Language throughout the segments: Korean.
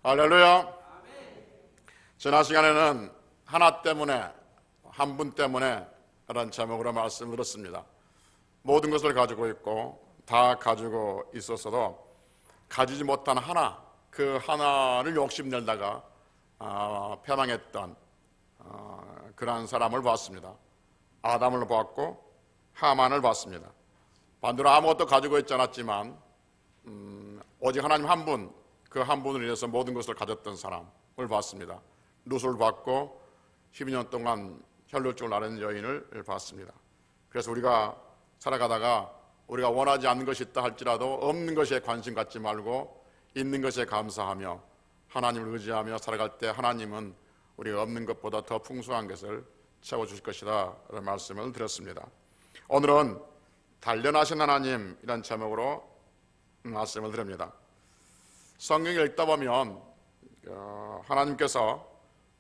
할렐루야. 지난 시간에는 하나 때문에, 한 분 때문에 라는 제목으로 말씀을 들었습니다. 모든 것을 가지고 있고 다 가지고 있었어도 가지지 못한 하나, 그 하나를 욕심내다가 패망했던 그러한 사람을 봤습니다. 아담을 봤고 하만을 봤습니다. 반대로 아무것도 가지고 있지 않았지만 오직 하나님 한 분, 그 한 분을 인해서 모든 것을 가졌던 사람을 봤습니다. 룻을 봤고 12년 동안 혈루증을 앓은 여인을 봤습니다. 그래서 우리가 살아가다가 우리가 원하지 않는 것이 있다 할지라도 없는 것에 관심 갖지 말고 있는 것에 감사하며 하나님을 의지하며 살아갈 때 하나님은 우리가 없는 것보다 더 풍성한 것을 채워주실 것이다 라는 말씀을 드렸습니다. 오늘은 단련하신 하나님이라는 제목으로 말씀을 드립니다. 성경을 읽다 보면 하나님께서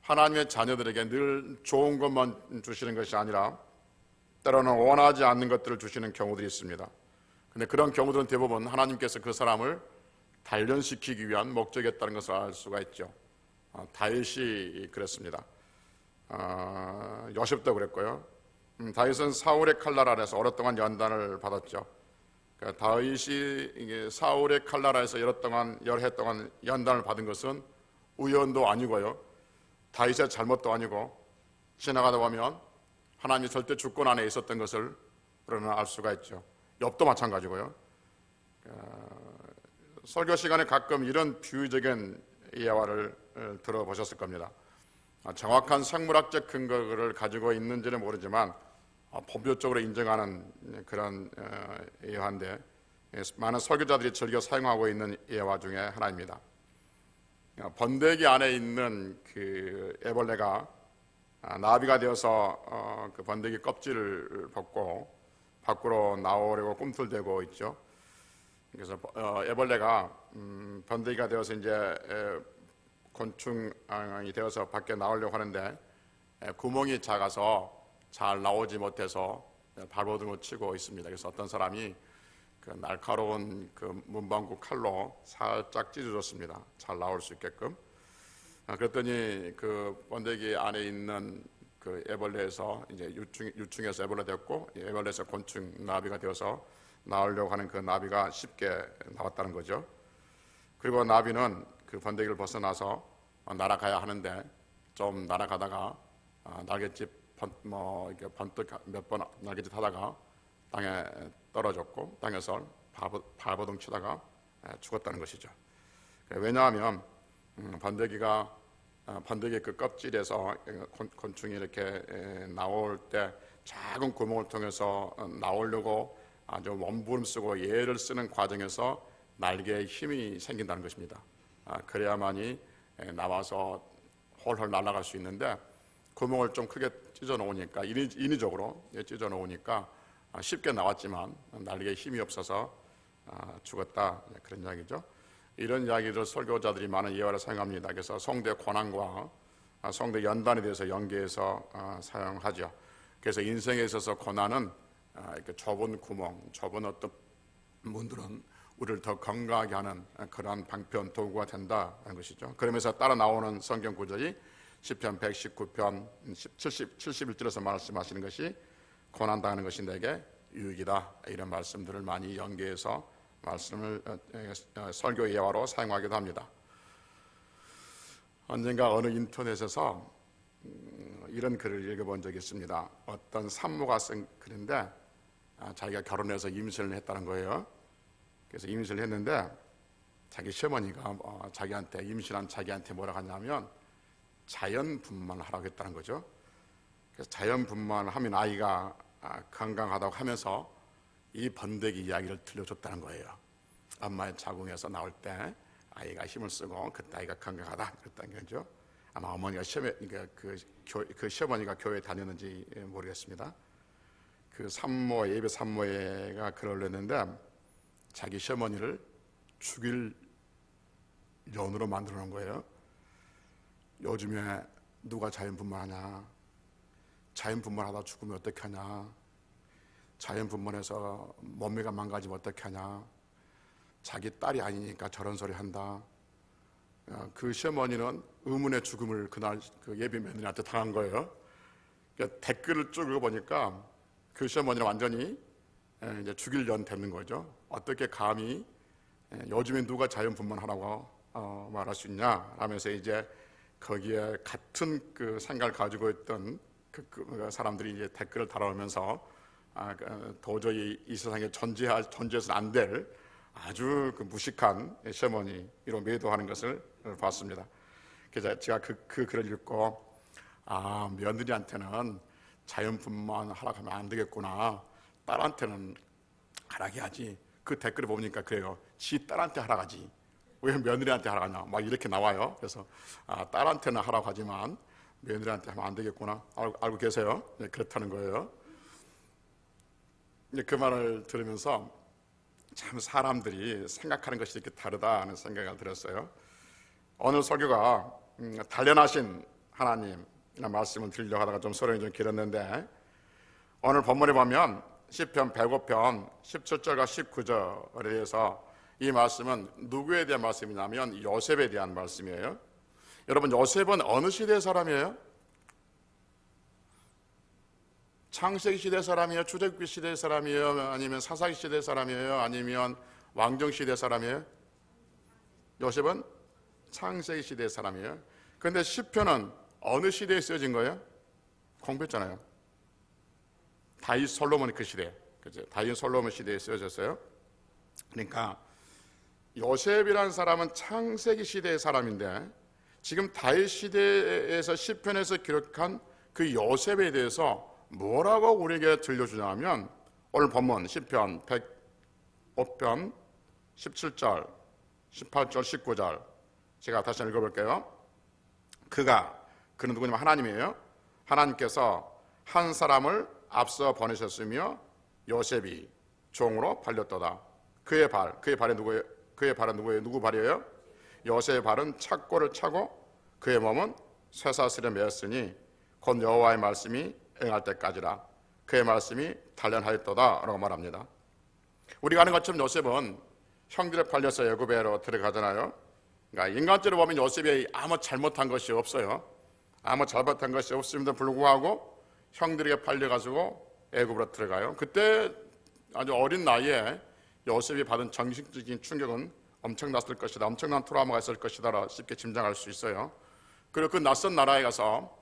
하나님의 자녀들에게 늘 좋은 것만 주시는 것이 아니라 때로는 원하지 않는 것들을 주시는 경우들이 있습니다. 그런데 그런 경우들은 대부분 하나님께서 그 사람을 단련시키기 위한 목적이었다는 것을 알 수가 있죠. 다윗이 그랬습니다. 요셉도 그랬고요. 다윗은 사울의 칼날 아래서 오랫동안 연단을 받았죠. 다윗이 사울의 칼날 아래서 여러 해 동안 연단을 받은 것은 우연도 아니고요, 다윗의 잘못도 아니고 지나가다 보면 하나님이 절대 주권 안에 있었던 것을 우리는 알 수가 있죠. 욥도 마찬가지고요. 설교 시간에 가끔 이런 비유적인 예화를 들어보셨을 겁니다. 정확한 생물학적 근거를 가지고 있는지는 모르지만 법률적으로 인정하는 그런 예화인데 많은 설교자들이 즐겨 사용하고 있는 예화 중에 하나입니다. 번데기 안에 있는 그 애벌레가 나비가 되어서 그 번데기 껍질을 벗고 밖으로 나오려고 꿈틀대고 있죠. 그래서 애벌레가 번데기가 되어서 이제 곤충이 되어서 밖에 나오려고 하는데 구멍이 작아서 잘 나오지 못해서 발버둥을 치고 있습니다. 그래서 어떤 사람이 그 날카로운 그 문방구 칼로 살짝 찢어줬습니다. 잘 나올 수 있게끔. 그랬더니 그 번데기 안에 있는 그 애벌레에서 이제 유충에서 애벌레 되었고, 애벌레에서 곤충 나비가 되어서 나오려고 하는 그 나비가 쉽게 나왔다는 거죠. 그리고 나비는 그 번데기를 벗어나서 날아가야 하는데 좀 날아가다가 날갯짓 이렇게 번뜩 몇 번 날갯짓 하다가 땅에 떨어졌고 땅에서 발버둥 치다가 죽었다는 것이죠. 왜냐하면 번데기 그 껍질에서 곤충이 이렇게 나올 때 작은 구멍을 통해서 나오려고 아주 몸부림 쓰고 예를 쓰는 과정에서 날개에 힘이 생긴다는 것입니다. 그래야만이 나와서 홀홀 날아갈 수 있는데 구멍을 좀 크게 찢어 놓으니까 인위적으로 찢어 놓으니까 쉽게 나왔지만 날개에 힘이 없어서 죽었다, 그런 이야기죠. 이런 이야기를 설교자들이 많은 예화를 사용합니다. 그래서 성대 고난과 성대 연단에 대해서 연계해서 사용하죠. 그래서 인생에 있어서 고난은 이렇게 좁은 구멍, 좁은 어떤 문들은 우리를 더 건강하게 하는 그러한 방편 도구가 된다는 것이죠. 그러면서 따라 나오는 성경 구절이 시편 119편 71절에서 말씀하시는 것이 고난당하는 것이 내게 유익이다, 이런 말씀들을 많이 연계해서 말씀을 설교 예화로 사용하기도 합니다. 언젠가 어느 인터넷에서 이런 글을 읽어본 적이 있습니다. 어떤 산모가 쓴 글인데 자기가 결혼해서 임신을 했다는 거예요. 그래서 임신을 했는데 자기 시어머니가 자기한테, 임신한 자기한테 뭐라고 하냐면 자연분만을 하라고 했다는 거죠. 그래서 자연분만을 하면 아이가 건강하다고 하면서 이 번데기 이야기를 들려줬다는 거예요. 엄마의 자궁에서 나올 때 아이가 힘을 쓰고 그때 아이가 건강하다, 그랬다는 거죠. 아마 어머니가 그 시어머니가 교회 다녔는지 모르겠습니다. 그 산모, 예비 산모가 글을 올렸는데 자기 시어머니를 죽일 연으로 만들어 놓은 거예요. 요즘에 누가 자연분만하냐, 자연분만하다 죽으면 어떻게 하냐, 자연분만해서 몸매가 망가지면 어떻게 하냐, 자기 딸이 아니니까 저런 소리 한다, 그 시어머니는 의문의 죽음을 그날 그 예비 며느리한테 당한 거예요. 그러니까 댓글을 쭉 읽어보니까 그 시어머니는 완전히 이제 죽일 년 되는 거죠. 어떻게 감히 요즘에 누가 자연분만하라고 말할 수 있냐 하면서 이제 거기에 같은 그 생각을 가지고 있던 그 사람들이 이제 댓글을 달아오면서 도저히 이 세상에 존재해서는 안 될 아주 그 무식한 시어머니로 매도하는 것을 봤습니다. 그래서 제가 그 글을 읽고 며느리한테는 자연분만하라고 하면 안 되겠구나, 딸한테는 하라고 하지. 그 댓글을 보니까 그래요. 지 딸한테 하라고 하지 왜 며느리한테 하라고 하냐 막 이렇게 나와요. 그래서 딸한테는 하라고 하지만 며느리한테 하면 안 되겠구나. 알고 계세요? 네, 그렇다는 거예요. 그 말을 들으면서 참 사람들이 생각하는 것이 이렇게 다르다는 생각이 들었어요. 오늘 설교가 단련하신 하나님 말씀을 드리려고 하다가 좀 소리가 좀 길었는데, 오늘 본문에 보면 시편 105편 17절과 19절에 대해서 이 말씀은 누구에 대한 말씀이냐면 요셉에 대한 말씀이에요. 여러분, 요셉은 어느 시대의 사람이에요? 창세기 시대 사람이에요? 출애굽기 시대 사람이에요? 아니면 사사기 시대 사람이에요? 아니면 왕정 시대 사람이에요? 요셉은 창세기 시대 사람이에요. 그런데 시편은 어느 시대에 쓰여진 거예요? 공부했잖아요. 다윗 솔로몬 그 시대, 그죠? 다윗 솔로몬 시대에 쓰여졌어요. 그러니까 요셉이라는 사람은 창세기 시대의 사람인데 지금 다윗 시대에서 시편에서 기록한 그 요셉에 대해서 뭐라고 우리에게 들려주냐면, 오늘 본문 시편 105편 17절, 18절, 19절 제가 다시 읽어볼게요. 그는 누구냐면 하나님이에요. 하나님께서 한 사람을 앞서 보내셨으며 요셉이 종으로 팔렸도다. 그의 발은 누구예요? 누구 발이에요? 요셉의 발은 착고를 차고 그의 몸은 쇠사슬에 매었으니 곧 여호와의 말씀이 응할 때까지라. 그의 말씀이 단련하였도다 라고 말합니다. 우리가 아는 것처럼 요셉은 형들에 팔려서 애굽으로 들어가잖아요. 그러니까 인간적으로 보면 요셉이 아무 잘못한 것이 없어요. 아무 잘못한 것이 없음에도 불구하고 형들에게 팔려가지고 애굽으로 들어가요. 그때 아주 어린 나이에 요셉이 받은 정신적인 충격은 엄청났을 것이다, 엄청난 트라우마가 있을 것이다 쉽게 짐작할 수 있어요. 그리고 그 낯선 나라에 가서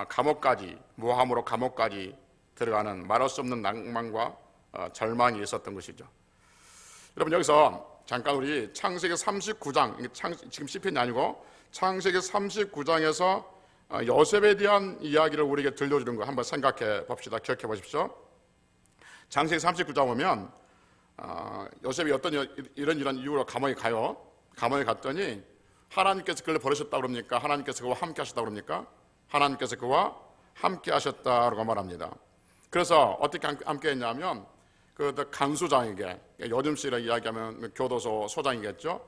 감옥까지, 모함으로 감옥까지 들어가는 말할 수 없는 낭만과 절망이 있었던 것이죠. 여러분, 여기서 잠깐 우리 창세기 39장, 지금 시편이 아니고 창세기 39장에서 요셉에 대한 이야기를 우리에게 들려주는 거 한번 생각해 봅시다. 기억해 보십시오. 창세기 39장 보면 요셉이 어떤 이런 이유로 감옥에 가요. 감옥에 갔더니 하나님께서 그를 버리셨다 그럽니까? 하나님께서 그와 함께 하셨다 그럽니까? 하나님께서 그와 함께 하셨다라고 말합니다. 그래서 어떻게 함께 했냐면 그 간수장에게, 요즘 시로 이야기하면 교도소 소장이겠죠.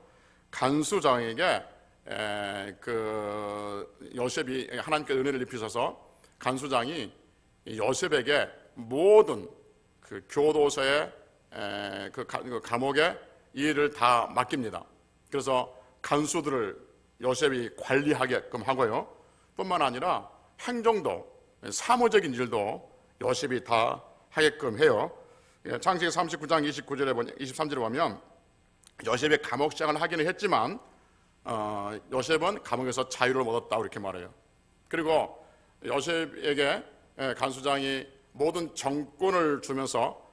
간수장에게 그 요셉이 하나님께 은혜를 입히셔서 간수장이 요셉에게 모든 그 교도소의 그 감옥의 일을 다 맡깁니다. 그래서 간수들을 요셉이 관리하게끔 하고요. 뿐만 아니라 행정도, 사무적인 일도 요셉이 다 하게끔 해요. 창세기 39장 23절에 보면 요셉이 감옥 생활을 하기는 했지만 요셉은 감옥에서 자유를 얻었다 이렇게 말해요. 그리고 요셉에게 간수장이 모든 정권을 주면서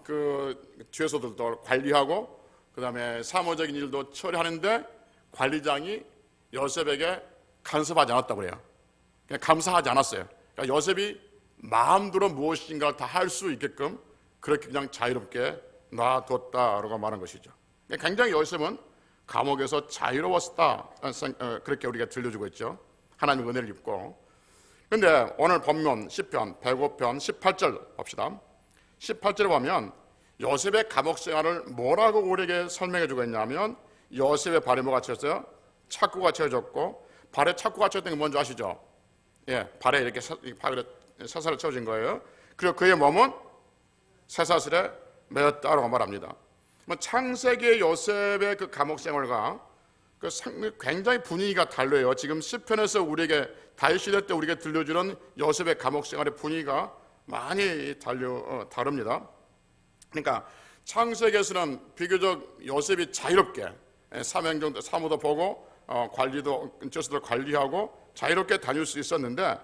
그 죄소들도 관리하고 그 다음에 사무적인 일도 처리하는데 관리장이 요셉에게 간섭하지 않았다고 그래요. 그냥 감사하지 않았어요. 그러니까 요셉이 마음대로 무엇인가 다 할 수 있게끔 그렇게 그냥 자유롭게 놔뒀다라고 말한 것이죠. 굉장히 요셉은 감옥에서 자유로웠다, 그렇게 우리가 들려주고 있죠. 하나님의 은혜를 입고. 그런데 오늘 본문 시편 105편 18절 봅시다. 18절에 보면 요셉의 감옥 생활을 뭐라고 우리에게 설명해 주고 있냐면, 요셉의 발에 뭐가 채였어요? 착고가 채워졌고, 발에 착고가 채워진 게 뭔지 아시죠? 예, 발에 이렇게 쇠사슬을 채워진 거예요. 그리고 그의 몸은 쇠사슬에 매였다라고 말합니다. 창세기의 요셉의 그 감옥 생활과 굉장히 분위기가 달라요. 지금 시편에서 우리에게 다윗 시대 때 우리에게 들려주는 요셉의 감옥 생활의 분위기가 많이 다릅니다. 그러니까 창세기에서는 비교적 요셉이 자유롭게 사명정도 사무도 보고 관리도 저수도 관리하고 자유롭게 다닐 수 있었는데,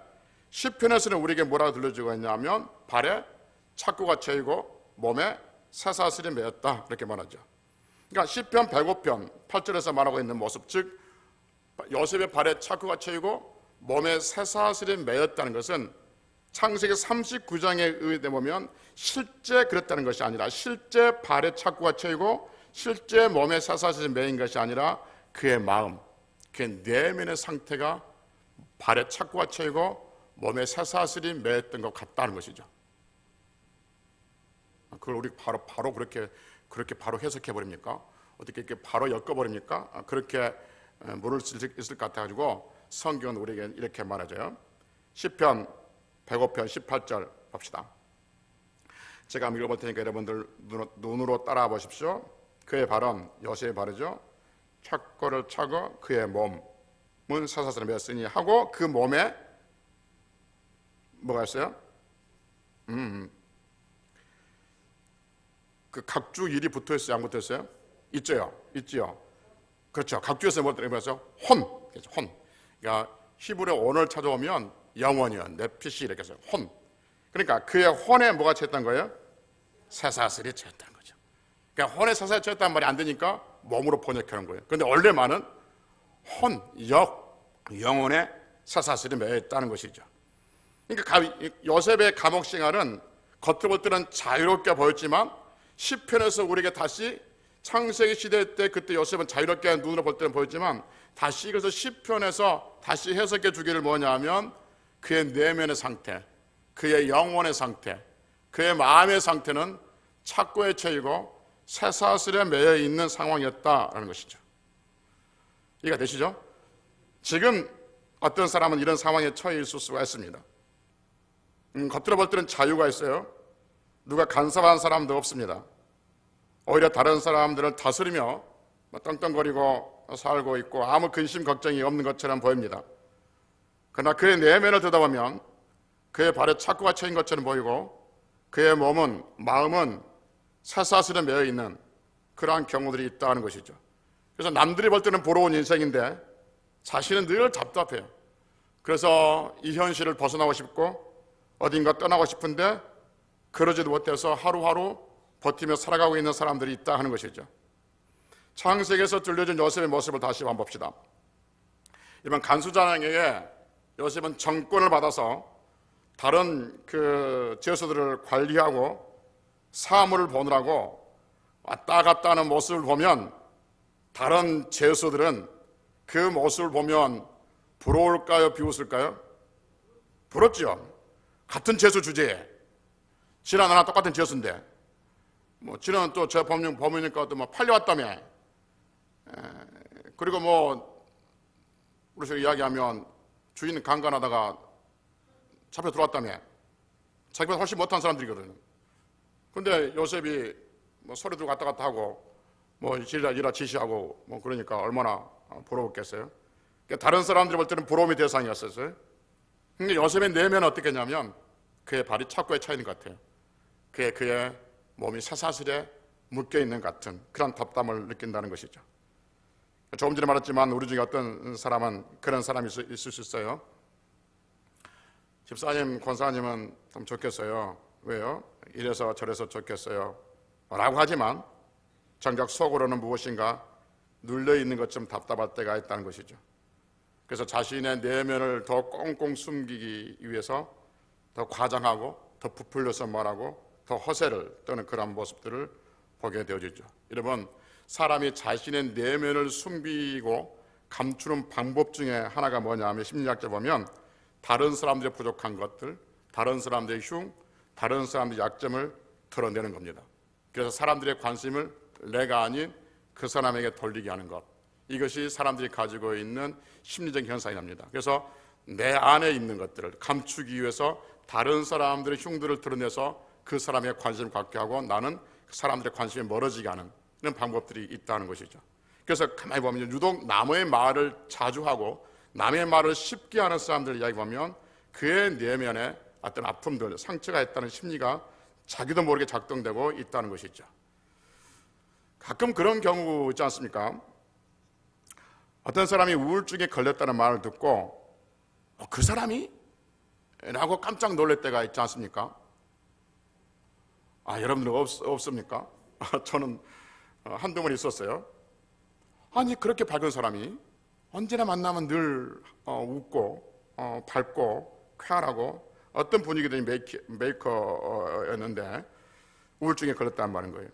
시편에서는 우리에게 뭐라고 들려주고 있냐면 발에 착고가 채이고 몸에 쇠사슬이 매였다, 이렇게 말하죠. 그러니까 시편 105편 8절에서 말하고 있는 모습, 즉 요셉의 발에 착고가 채이고 몸에 쇠사슬이 매였다는 것은 창세기 39장에 의해 보면 실제 그랬다는 것이 아니라, 실제 발에 착고가 채이고 실제 몸에 쇠사슬이 매인 것이 아니라 그의 마음, 그의 내면의 상태가 발에 착고가 채이고 몸에 쇠사슬이 매였던 것 같다는 것이죠. 그걸 우리 바로 그렇게 바로 해석해 버립니까? 어떻게 이렇게 바로 엮어 버립니까? 그렇게 모를 수 있을 것 같아가지고 성경은 우리에게 이렇게 말해줘요. 시편 105편 18절 봅시다. 제가 한번 읽어볼 테니까 여러분들 눈으로 따라와 보십시오. 그의 발은 요셉의 발이죠. 착고를 차고 그의 몸은 쇠사슬에 매었으니 하고 그 몸에 뭐가 있어요? 그 각주 일이 붙어 있어요? 안 붙어 있어요? 있죠. 그렇죠. 각주에서 뭐 들어가서 혼. 그러니까 히브리 원어를 찾아오면 영원이요, 네피시 이렇게 해서 혼. 그러니까 그의 혼에 뭐가 채였단 거예요? 쇠사슬이 채였다는 거죠. 그러니까 혼에 쇠사슬이 채였단 말이 안 되니까 몸으로 번역하는 거예요. 그런데 원래 말은 영혼에 쇠사슬이 매여 있다는 것이죠. 그러니까 요셉의 감옥 생활은 겉으로 볼 때는 자유롭게 보였지만 시편에서 우리에게 다시 창세기 시대 때 그때 요셉은 자유롭게 눈으로 볼 때는 보였지만 다시 그래서 시편에서 다시 해석해 주기를 뭐냐 하면 그의 내면의 상태, 그의 영혼의 상태, 그의 마음의 상태는 착고에 채이고 쇠사슬에 매여 있는 상황이었다라는 것이죠. 이해가 되시죠? 지금 어떤 사람은 이런 상황에 처해 있을 수가 있습니다. 겉으로 볼 때는 자유가 있어요. 누가 간섭한 사람도 없습니다. 오히려 다른 사람들을 다스리며 떵떵거리고 살고 있고 아무 근심 걱정이 없는 것처럼 보입니다. 그러나 그의 내면을 들여다보면 그의 발에 착고가 채인 것처럼 보이고 그의 마음은 쇠사슬에 매여 있는 그러한 경우들이 있다는 것이죠. 그래서 남들이 볼 때는 부러운 인생인데 자신은 늘 답답해요. 그래서 이 현실을 벗어나고 싶고 어딘가 떠나고 싶은데 그러지도 못해서 하루하루 버티며 살아가고 있는 사람들이 있다 하는 것이죠. 창세기에서 들려준 요셉의 모습을 다시 한번 봅시다. 이번 간수장에게 요셉은 정권을 받아서 다른 그 죄수들을 관리하고 사물을 보느라고 왔다 갔다 하는 모습을 보면 다른 죄수들은 그 모습을 보면 부러울까요? 비웃을까요? 부럽죠. 같은 죄수 주제에 지난 나랑 똑같은 죄수인데 지난은 또 저 범인이니까 또 팔려왔다며. 그리고 우리서 이야기하면 주인 강간하다가 잡혀 들어왔다며. 자기보다 훨씬 못한 사람들이거든요. 근데 요셉이 소리 들고 왔다 갔다 하고 일이라 지시하고 그러니까 얼마나 부러웠겠어요. 그러니까 다른 사람들이 볼 때는 부러움의 대상이었어요. 근데 요셉의 내면은 어떻겠냐면 그의 발이 착고에 차 있는 것 같아요. 그의 몸이 쇠사슬에 묶여있는 같은 그런 답답함을 느낀다는 것이죠. 조금 전에 말했지만 우리 중에 어떤 사람은 그런 사람이 있을 수 있어요. 집사님, 권사님은 좀 좋겠어요. 왜요? 이래서 저래서 좋겠어요 라고 하지만 정작 속으로는 무엇인가 눌려있는 것처럼 답답할 때가 있다는 것이죠. 그래서 자신의 내면을 더 꽁꽁 숨기기 위해서 더 과장하고 더 부풀려서 말하고 더 허세를 떠는 그런 모습들을 보게 되어지죠. 여러분, 사람이 자신의 내면을 숨기고 감추는 방법 중에 하나가 뭐냐 하면 심리학자 보면 다른 사람들의 부족한 것들, 다른 사람들의 다른 사람들의 약점을 드러내는 겁니다. 그래서 사람들의 관심을 내가 아닌 그 사람에게 돌리게 하는 것, 이것이 사람들이 가지고 있는 심리적 현상입니다. 그래서 내 안에 있는 것들을 감추기 위해서 다른 사람들의 흉들을 드러내서 그 사람의 관심을 갖게 하고 나는 그 사람들의 관심에 멀어지게 하는 이런 방법들이 있다는 것이죠. 그래서 가만히 보면 유독 남의 말을 자주 하고 남의 말을 쉽게 하는 사람들 이야기 보면 그의 내면에 어떤 아픔들, 상처가 있다는 심리가 자기도 모르게 작동되고 있다는 것이죠. 가끔 그런 경우 있지 않습니까? 어떤 사람이 우울증에 걸렸다는 말을 듣고 그 사람이? 라고 깜짝 놀랄 때가 있지 않습니까? 여러분들 없습니까? 저는 한두 번 있었어요. 아니 그렇게 밝은 사람이 언제나 만나면 늘 웃고 밝고 쾌활하고 어떤 분위기든 메이커였는데 우울증에 걸렸다는 말인 거예요.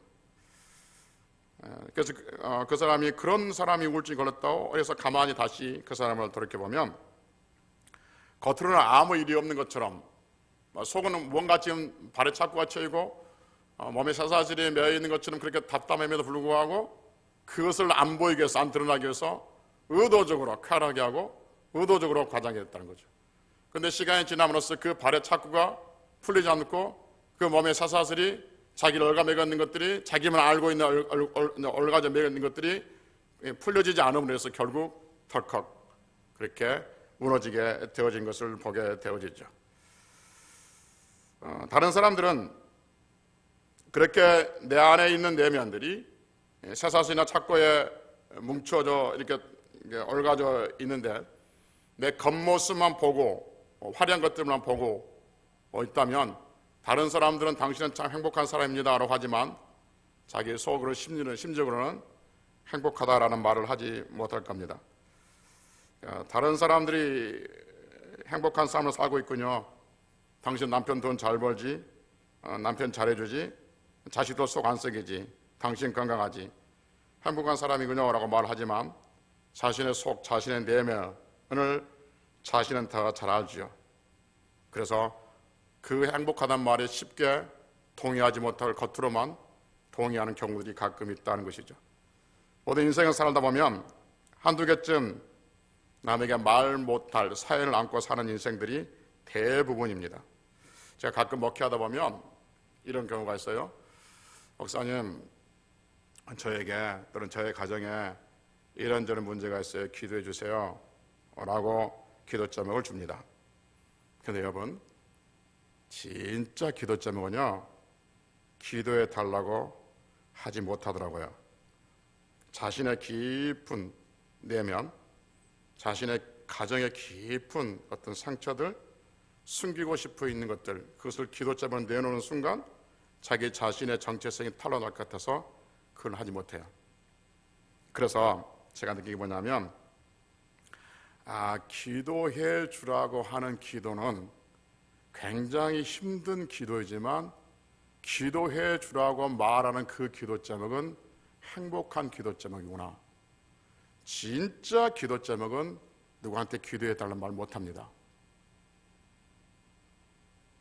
그래서 그 사람이 그런 사람이 우울증에 걸렸다고 해서 가만히 다시 그 사람을 돌이켜보면 겉으로는 아무 일이 없는 것처럼 속은 뭔가 지금 발에 착고가 채이고 몸에 사사질이 매여있는 것처럼 그렇게 답답함에도 불구하고 그것을 안 보이게 해서 안 드러나게 해서 의도적으로 쾌활하게 하고 의도적으로 과장했다는 거죠. 그런데 시간이 지남으로써 그 발의 착고가 풀리지 않고 그 몸의 사사슬이 자기를 얽어매고 것들이 자기만 알고 있는 얽어져 매고 있는 것들이 풀려지지 않음으로 해서 결국 덜컥 그렇게 무너지게 되어진 것을 보게 되어지죠. 다른 사람들은 그렇게 내 안에 있는 내면들이 사사슬이나 착고에 뭉쳐져 이렇게 얽어져 있는데 내 겉모습만 보고 화려한 것들만 보고 있다면 다른 사람들은 당신은 참 행복한 사람입니다 라고 하지만 자기 속으로 심적으로는 행복하다라는 말을 하지 못할 겁니다. 다른 사람들이 행복한 삶을 살고 있군요. 당신 남편 돈 잘 벌지, 남편 잘해주지, 자식도 속 안 썩이지, 당신 건강하지, 행복한 사람이군요 라고 말하지만 자신의 속, 자신의 내면을 자신은 더 잘 알지요. 그래서 그 행복하다는 말에 쉽게 동의하지 못할 겉으로만 동의하는 경우들이 가끔 있다는 것이죠. 모든 인생을 살다 보면 한두 개쯤 남에게 말 못할 사연을 안고 사는 인생들이 대부분입니다. 제가 가끔 목회하다 보면 이런 경우가 있어요. 목사님, 저에게 또는 저의 가정에 이런저런 문제가 있어요. 기도해 주세요 라고 기도 제목을 줍니다. 그런데 여러분, 진짜 기도 제목은요 기도해 달라고 하지 못하더라고요. 자신의 깊은 내면, 자신의 가정의 깊은 어떤 상처들, 숨기고 싶어 있는 것들, 그것을 기도 제목을 내놓는 순간 자기 자신의 정체성이 탄로날 것 같아서 그걸 하지 못해요. 그래서 제가 느낀 게 뭐냐면 기도해 주라고 하는 기도는 굉장히 힘든 기도이지만 기도해 주라고 말하는 그 기도 제목은 행복한 기도 제목이구나. 진짜 기도 제목은 누구한테 기도해 달라는 말 못합니다.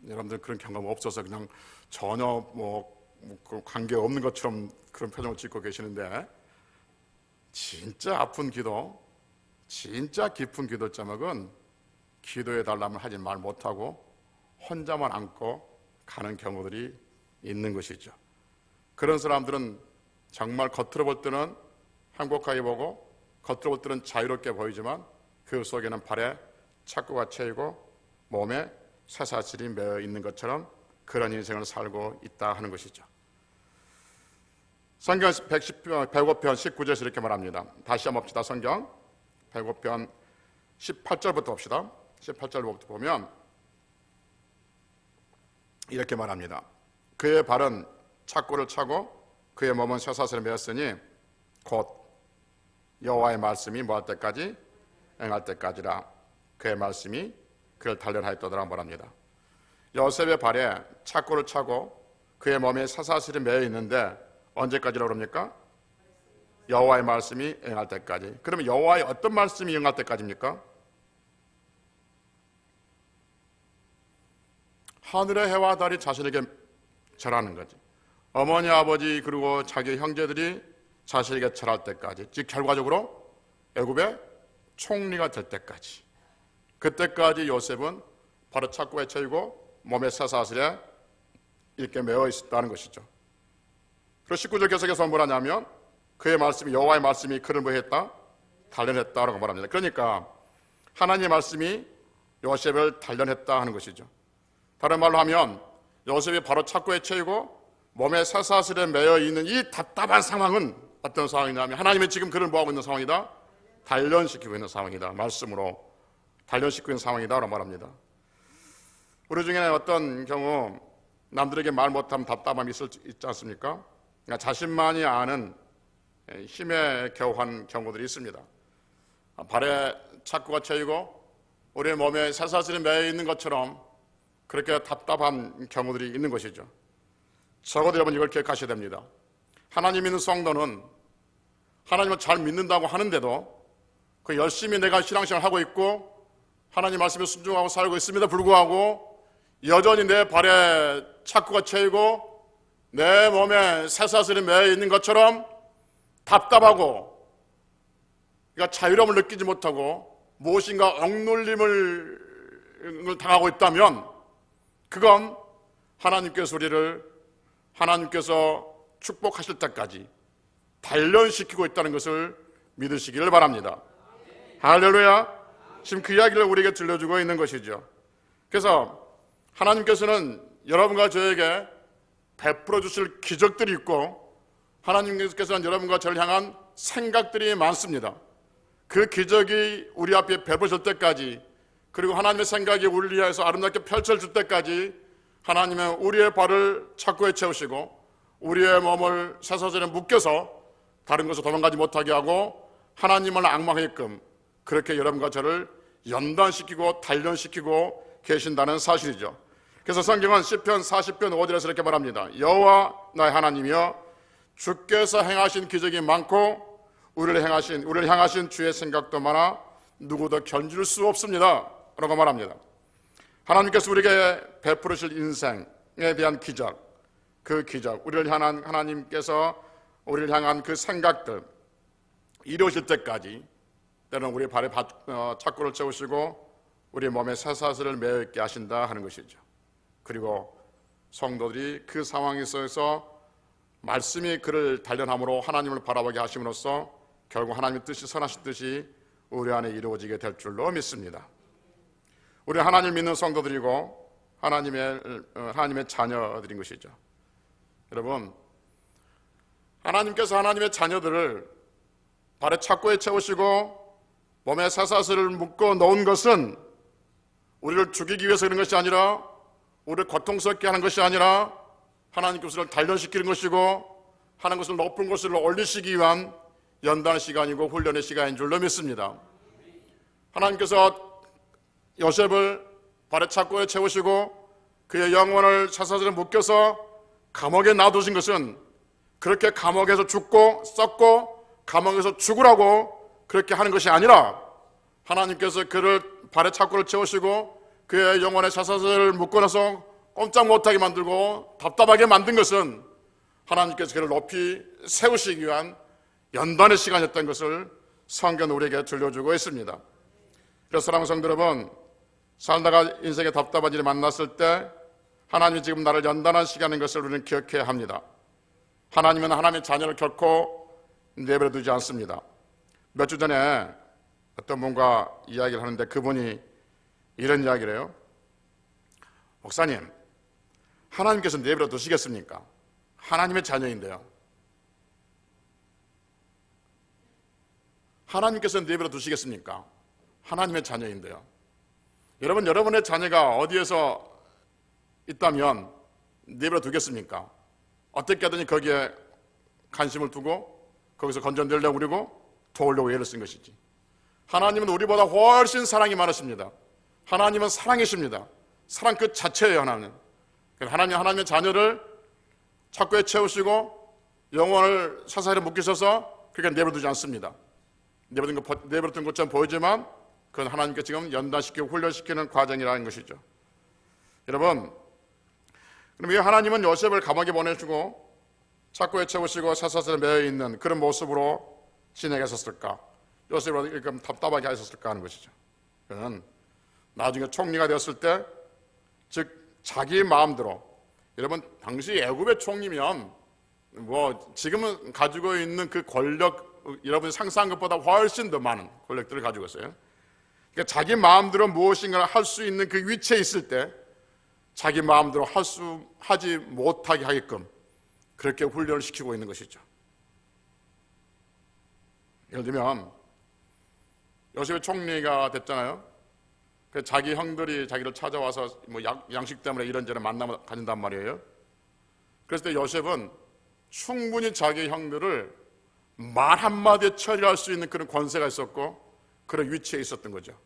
여러분들 그런 경험 없어서 그냥 전혀 관계 없는 것처럼 그런 표정을 짓고 계시는데 진짜 아픈 기도, 진짜 깊은 기도 제목은 기도해 달라면 하지 말 못하고 혼자만 안고 가는 경우들이 있는 것이죠. 그런 사람들은 정말 겉으로 볼 때는 행복하게 보고 겉으로 볼 때는 자유롭게 보이지만 그 속에는 발에 착고가 채이고 몸에 쇠사슬이 매여 있는 것처럼 그런 인생을 살고 있다 하는 것이죠. 성경 105편 19절에서 이렇게 말합니다. 다시 한번 봅시다. 성경 105편 18절부터 봅시다. 18절부터 보면 이렇게 말합니다. 그의 발은 착고를 차고 그의 몸은 쇠사슬에 매였으니 곧 여호와의 말씀이 뭐할 때까지? 행할 때까지라. 그의 말씀이 그를 단련하였더라 말합니다. 요셉의 발에 착고를 차고 그의 몸에 쇠사슬이 매여 있는데 언제까지라고 그럽니까? 여호와의 말씀이 행할 때까지. 그러면 여호와의 어떤 말씀이 행할 때까지입니까? 하늘의 해와 달이 자신에게 절하는 거지. 어머니, 아버지 그리고 자기 형제들이 자신에게 절할 때까지, 즉 결과적으로 애굽의 총리가 될 때까지, 그때까지 요셉은 바로 착고에 채이고 몸의 쇠사슬에 이렇게 매어 있었다는 것이죠. 그리고 19절 계속해서 뭐라냐면 그의 말씀이, 여호와의 말씀이 그를 뭐 했다? 단련했다라고 말합니다. 그러니까 하나님의 말씀이 요셉을 단련했다 하는 것이죠. 다른 말로 하면 요셉이 바로 착고에 처이고 몸에 쇠사슬에 매여 있는 이 답답한 상황은 어떤 상황이냐면 하나님이 지금 그를 뭐하고 있는 상황이다? 단련시키고 있는 상황이다. 말씀으로 단련시키고 있는 상황이다라고 말합니다. 우리 중에는 어떤 경우 남들에게 말 못하면 답답함이 있지 않습니까? 그러니까 자신만이 아는 힘에 겨우한 경우들이 있습니다. 발에 착고가 처이고 우리의 몸에 쇠사슬이 매여 있는 것처럼 그렇게 답답한 경우들이 있는 것이죠. 적어도 여러분 이걸 기억하셔야 됩니다. 하나님 믿는 성도는 하나님을 잘 믿는다고 하는데도 그 열심히 내가 신앙생활을 하고 있고 하나님 말씀에 순종하고 살고 있음에도 불구하고 여전히 내 발에 착고가 처이고 내 몸에 쇠사슬이 매여 있는 것처럼 답답하고 그러니까 자유로움을 느끼지 못하고 무엇인가 억눌림을 당하고 있다면 그건 하나님께서 우리를 하나님께서 축복하실 때까지 단련시키고 있다는 것을 믿으시기를 바랍니다. 할렐루야. 지금 그 이야기를 우리에게 들려주고 있는 것이죠. 그래서 하나님께서는 여러분과 저에게 베풀어 주실 기적들이 있고 하나님께서는 여러분과 저를 향한 생각들이 많습니다. 그 기적이 우리 앞에 베풀어질 때까지 그리고 하나님의 생각이 우리를 위해서 아름답게 펼쳐질 때까지 하나님은 우리의 발을 착고에 채우시고 우리의 몸을 쇠사슬에 묶여서 다른 곳으로 도망가지 못하게 하고 하나님을 앙망하게끔 그렇게 여러분과 저를 연단시키고 단련시키고 계신다는 사실이죠. 그래서 성경은 시편 40편 5절에서 이렇게 말합니다. 여호와 나의 하나님이여 주께서 행하신 기적이 많고 우리를 향하신 주의 생각도 많아 누구도 견줄 수 없습니다 라고 말합니다. 하나님께서 우리에게 베풀으실 인생에 대한 기적, 그 기적, 우리를 향한 하나님께서 우리를 향한 그 생각들 이루어질 때까지 때로는 우리 발에 착고를 채우시고 우리 몸에 쇠사슬을 매어 있게 하신다 하는 것이죠. 그리고 성도들이 그 상황에 있어서 말씀이 그를 단련함으로 하나님을 바라보게 하심으로써 결국 하나님의 뜻이 선하신 뜻이 우리 안에 이루어지게 될 줄로 믿습니다. 우리 하나님 믿는 성도들이고 하나님의 자녀들인 것이죠. 여러분, 하나님께서 하나님의 자녀들을 발에 착고에 채우시고 몸에 쇠사슬을 묶어 놓은 것은 우리를 죽이기 위해서 그런 것이 아니라 우리를 고통스럽게 하는 것이 아니라 하나님께서 우리를 단련시키는 것이고 하는 것을 높은 곳으로 올리시기 위한 연단 시간이고 훈련의 시간인 줄로 믿습니다. 하나님께서 요셉을 발에 착고에 채우시고 그의 영혼을 쇠사슬에 묶여서 감옥에 놔두신 것은 그렇게 감옥에서 죽고 썩고 감옥에서 죽으라고 그렇게 하는 것이 아니라 하나님께서 그를 발에 착고를 채우시고 그의 영혼에 쇠사슬을 묶어놔서 꼼짝 못하게 만들고 답답하게 만든 것은 하나님께서 그를 높이 세우시기 위한 연단의 시간이었던 것을 성경은 우리에게 들려주고 있습니다. 그래서 사랑하는 성도 여러분, 살다가 인생의 답답한 일이 만났을 때 하나님이 지금 나를 연단한 시간인 것을 우리는 기억해야 합니다. 하나님은 하나님의 자녀를 결코 내버려 두지 않습니다. 몇 주 전에 어떤 분과 이야기를 하는데 그분이 이런 이야기를 해요. 목사님, 하나님께서 내버려 두시겠습니까? 하나님의 자녀인데요. 하나님께서 내버려 두시겠습니까? 하나님의 자녀인데요. 여러분, 여러분의 자녀가 어디에서 있다면 내버려 두겠습니까? 어떻게 하더니 거기에 관심을 두고 거기서 건져내려고 그러고 도우려고 애를 쓴 것이지. 하나님은 우리보다 훨씬 사랑이 많으십니다. 하나님은 사랑이십니다. 사랑 그 자체예요. 하나님의 자녀를 착고에 채우시고 영혼을 쇠사슬에 묶이셔서 그렇게 내버려두지 않습니다. 내버려둔 것처럼 보이지만 그건 하나님께 지금 연단시키고 훈련시키는 과정이라는 것이죠. 여러분, 그럼 왜 하나님은 요셉을 감옥에 보내시고 착고에 채우시고 쇠사슬에 매여 있는 그런 모습으로 지내겠었을까? 요셉을 이렇게 답답하게 하셨을까 하는 것이죠. 그는 나중에 총리가 되었을 때, 즉 자기 마음대로, 여러분 당시 애굽의 총리면 뭐 지금은 가지고 있는 그 권력, 여러분이 상상한 것보다 훨씬 더 많은 권력들을 가지고 있어요. 그러니까 자기 마음대로 무엇인가를 할 수 있는 그 위치에 있을 때 자기 마음대로 하지 못하게 하게끔 그렇게 훈련을 시키고 있는 것이죠. 예를 들면 요셉이 총리가 됐잖아요. 자기 형들이 자기를 찾아와서 뭐 양식 때문에 이런저런 만남을 가진단 말이에요. 그랬을 때 요셉은 충분히 자기 형들을 말 한마디에 처리할 수 있는 그런 권세가 있었고 그런 위치에 있었던 거죠.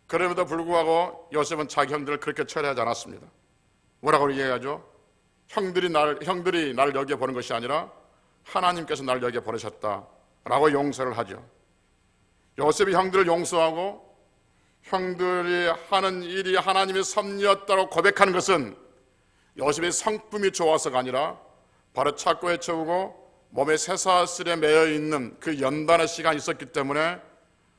그럼에도 불구하고 요셉은 자기 형들을 그렇게 처리하지 않았습니다. 뭐라고 얘기하죠? 형들이 나를 여기에 보는 것이 아니라 하나님께서 나를 여기에 보내셨다라고 용서를 하죠. 요셉이 형들을 용서하고 형들이 하는 일이 하나님의 섭리였다고 고백하는 것은 요셉의 성품이 좋아서가 아니라 바로 착고에 채우고 몸에 쇠사슬에 매여 있는 그 연단의 시간이 있었기 때문에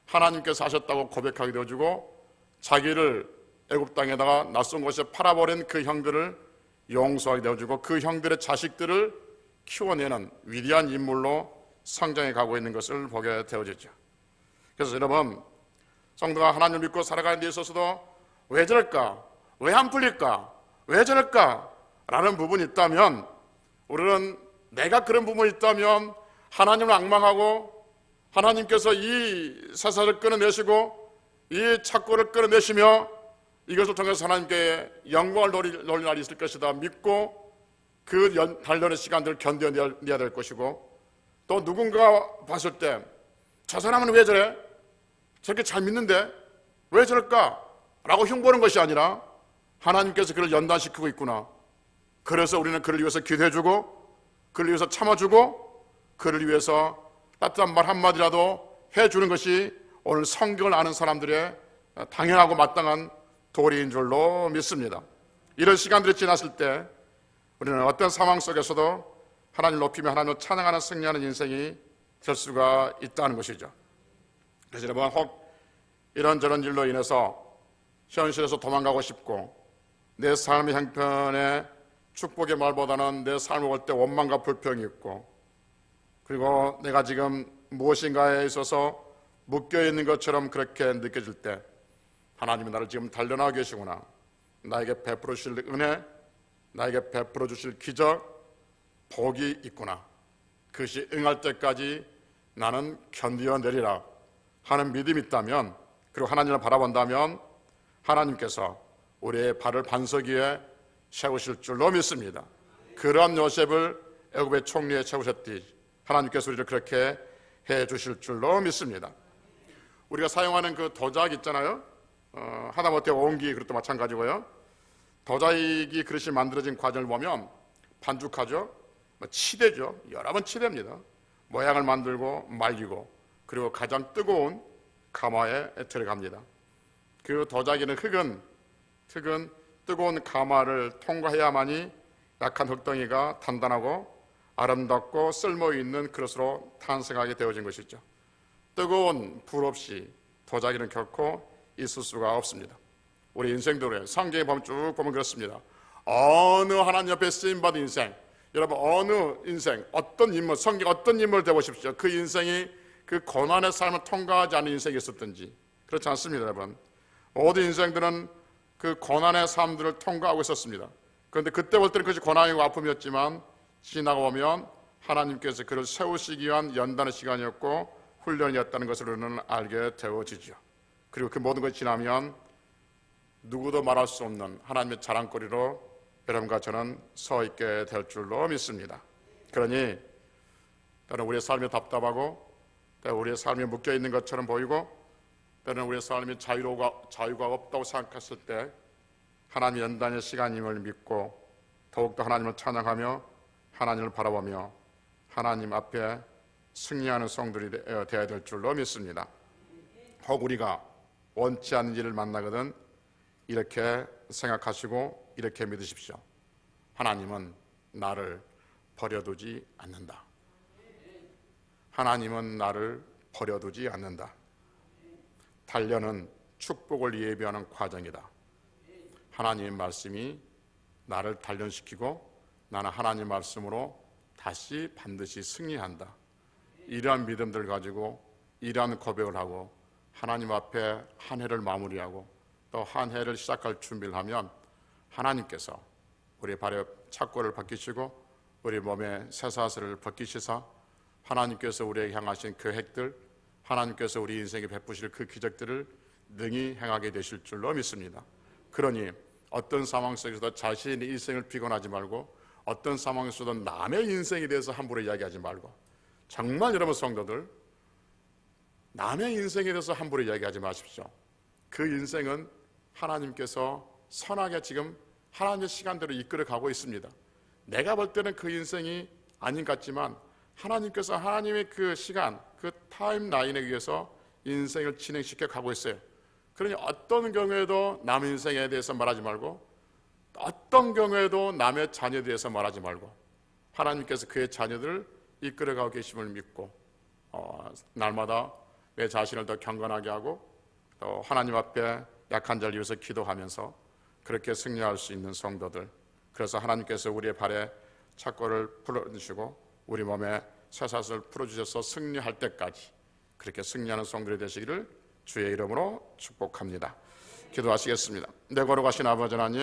하나님께서 하셨다고 고백하게 되어주고 자기를 애굽 땅에다가 낯선 곳에 팔아버린 그 형들을 용서하게 되어주고 그 형들의 자식들을 키워내는 위대한 인물로 성장해 가고 있는 것을 보게 되어지죠. 그래서 여러분, 성도가 하나님을 믿고 살아가는 데 있어서도 왜 저럴까? 왜 안 풀릴까? 왜 저럴까? 라는 부분이 있다면 우리는 내가 그런 부분이 있다면 하나님을 앙망하고 하나님께서 이 사사를 끊어내시고 이 착고를 끊어내시며 이것을 통해서 하나님께 영광을 돌릴 날이 있을 것이다 믿고 그 단련의 시간들을 견뎌내야 될 것이고 또 누군가 봤을 때 저 사람은 왜 저래? 저렇게 잘 믿는데 왜 저럴까? 라고 흉보는 것이 아니라 하나님께서 그를 연단시키고 있구나. 그래서 우리는 그를 위해서 기도해주고 그를 위해서 참아주고 그를 위해서 따뜻한 말 한마디라도 해주는 것이 오늘 성경을 아는 사람들의 당연하고 마땅한 도리인 줄로 믿습니다. 이런 시간들이 지났을 때 우리는 어떤 상황 속에서도 하나님을 높이며 하나님을 찬양하는 승리하는 인생이 될 수가 있다는 것이죠. 그래서 여러분, 혹 이런저런 일로 인해서 현실에서 도망가고 싶고 내 삶의 형편에 축복의 말보다는 내 삶을 볼 때 원망과 불평이 있고 그리고 내가 지금 무엇인가에 있어서 묶여있는 것처럼 그렇게 느껴질 때 하나님이 나를 지금 단련하고 계시구나. 나에게 베풀어 주실 은혜, 나에게 베풀어 주실 기적, 복이 있구나. 그것이 응할 때까지 나는 견디어내리라 하는 믿음이 있다면 그리고 하나님을 바라본다면 하나님께서 우리의 발을 반석 위에 세우실 줄로 믿습니다. 그러한 요셉을 애굽의 총리에 세우셨듯이 하나님께서 우리를 그렇게 해주실 줄로 믿습니다. 우리가 사용하는 그 도자기 있잖아요. 하다못해 옹기 그릇도 마찬가지고요. 도자기 그릇이 만들어진 과정을 보면 반죽하죠. 치대죠. 여러 번 치댑니다. 모양을 만들고 말리고 그리고 가장 뜨거운 가마에 들어갑니다. 그 도자기는 흙은 뜨거운 가마를 통과해야만이 약한 흙덩이가 단단하고 아름답고 쓸모있는 그릇으로 탄생하게 되어진 것이죠. 뜨거운 불 없이 도자기는 결코 있을 수가 없습니다. 우리 인생도 그래요. 성경에 보면 쭉 보면 그렇습니다. 어느 하나님 옆에 쓰임받은 인생, 여러분 어느 인생, 어떤 인물, 성경 어떤 인물을 대보십시오. 그 인생이 그 고난의 삶을 통과하지 않은 인생이 있었든지 그렇지 않습니다. 여러분 모든 인생들은 그 고난의 삶들을 통과하고 있었습니다. 그런데 그때 볼 때는 그것이 고난이고 아픔이었지만 지나가 보면 하나님께서 그를 세우시기 위한 연단의 시간이었고 훈련이었다는 것을 우리는 알게 되어지죠. 그리고 그 모든 것이 지나면 누구도 말할 수 없는 하나님의 자랑거리로 여러분과 저는 서 있게 될 줄로 믿습니다. 그러니 때로는 우리의 삶이 답답하고 때로는 우리의 삶이 묶여있는 것처럼 보이고 때로는 우리의 삶이 자유가 없다고 생각했을 때 하나님의 연단의 시간임을 믿고 더욱더 하나님을 찬양하며 하나님을 바라보며 하나님 앞에 승리하는 성들이 되어야 될 줄로 믿습니다. 혹 우리가 원치 않는 일을 만나거든 이렇게 생각하시고 이렇게 믿으십시오. 하나님은 나를 버려두지 않는다. 하나님은 나를 버려두지 않는다. 단련은 축복을 예비하는 과정이다. 하나님의 말씀이 나를 단련시키고 나는 하나님의 말씀으로 다시 반드시 승리한다. 이러한 믿음들 가지고 이러한 고백을 하고 하나님 앞에 한 해를 마무리하고 또 한 해를 시작할 준비를 하면 하나님께서 우리 발에 착고를 벗기시고 우리 몸에 쇠사슬을 벗기시사 하나님께서 우리에게 향하신 계획들, 하나님께서 우리 인생에 베푸실 그 기적들을 능히 행하게 되실 줄로 믿습니다. 그러니 어떤 상황 속에서도 자신의 인생을 비관하지 말고 어떤 상황에서도 남의 인생에 대해서 함부로 이야기하지 말고, 정말 여러분 성도들, 남의 인생에 대해서 함부로 이야기하지 마십시오. 그 인생은 하나님께서 선하게 지금 하나님의 시간대로 이끌어가고 있습니다. 내가 볼 때는 그 인생이 아닌 것 같지만 하나님께서 하나님의 그 시간, 그 타임라인에 의해서 인생을 진행시켜 가고 있어요. 그러니 어떤 경우에도 남의 인생에 대해서 말하지 말고 어떤 경우에도 남의 자녀에 대해서 말하지 말고 하나님께서 그의 자녀들을 이끌어가고 계심을 믿고 날마다 내 자신을 더 경건하게 하고 또 하나님 앞에 약한 자를 위해서 기도하면서 그렇게 승리할 수 있는 성도들, 그래서 하나님께서 우리의 발에 착고를 풀어주시고 우리 몸에 쇠사슬을 풀어주셔서 승리할 때까지 그렇게 승리하는 성도들이 되시기를 주의 이름으로 축복합니다. 기도하시겠습니다. 내 거룩하신 아버지 하나님,